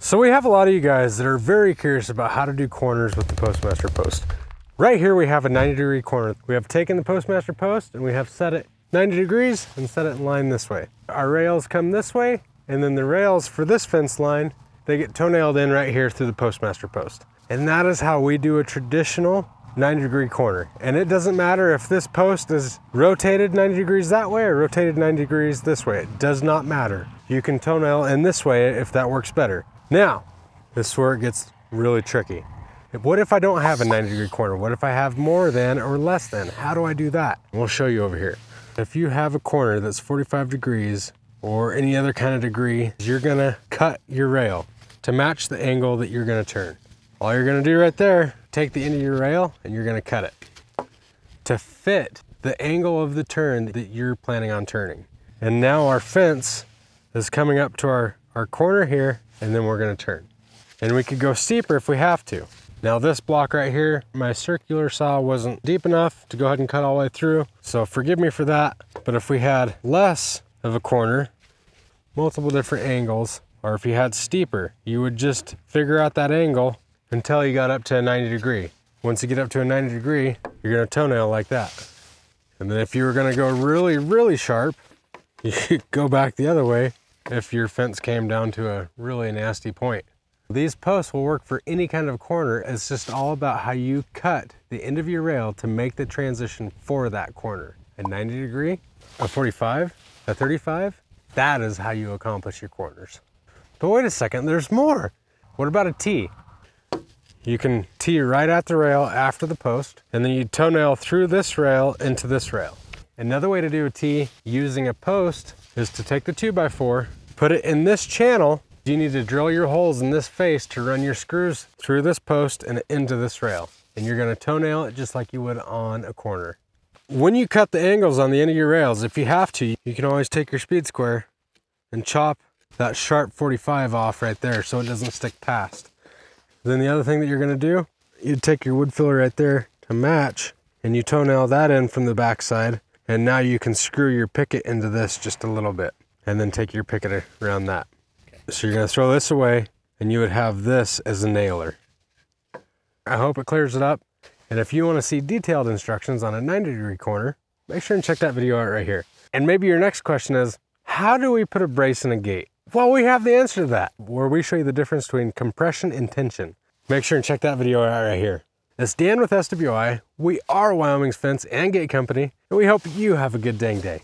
So we have a lot of you guys that are very curious about how to do corners with the Postmaster post. Right here we have a 90-degree corner. We have taken the Postmaster post and we have set it 90 degrees and set it in line this way. Our rails come this way, and then the rails for this fence line, they get toe-nailed in right here through the Postmaster post. And that is how we do a traditional 90-degree corner. And it doesn't matter if this post is rotated 90 degrees that way or rotated 90 degrees this way. It does not matter. You can toe-nail in this way if that works better. Now, this is where it gets really tricky. What if I don't have a 90-degree corner? What if I have more than or less than? How do I do that? We'll show you over here. If you have a corner that's 45 degrees or any other kind of degree, you're gonna cut your rail to match the angle that you're gonna turn. All you're gonna do right there, take the end of your rail and you're gonna cut it to fit the angle of the turn that you're planning on turning. And now our fence is coming up to our corner here, and then we're gonna turn. And we could go steeper if we have to. Now this block right here, my circular saw wasn't deep enough to go ahead and cut all the way through, so forgive me for that. But if we had less of a corner, multiple different angles, or if you had steeper, you would just figure out that angle until you got up to a 90 degree. Once you get up to a 90 degree, you're gonna toe-nail like that. And then if you were gonna go really, really sharp, you could go back the other way if your fence came down to a really nasty point. These posts will work for any kind of corner. It's just all about how you cut the end of your rail to make the transition for that corner. A 90 degree, a 45, a 35, that is how you accomplish your corners. But wait a second, there's more. What about a T? You can tee right at the rail after the post, and then you toe-nail through this rail into this rail. Another way to do a T using a post is to take the 2x4, put it in this channel. You need to drill your holes in this face to run your screws through this post and into this rail. And you're gonna toe-nail it just like you would on a corner. When you cut the angles on the end of your rails, if you have to, you can always take your speed square and chop that sharp 45 off right there so it doesn't stick past. Then the other thing that you're gonna do, you take your wood filler right there to match, and you toe-nail that in from the back side, and now you can screw your picket into this just a little bit, and then take your picket around that. So you're gonna throw this away, and you would have this as a nailer. I hope it clears it up. And if you wanna see detailed instructions on a 90-degree corner, make sure and check that video out right here. And maybe your next question is, how do we put a brace in a gate? Well, we have the answer to that, where we show you the difference between compression and tension. Make sure and check that video out right here. It's Dan with SWI. We are Wyoming's Fence and Gate Company, and we hope you have a good dang day.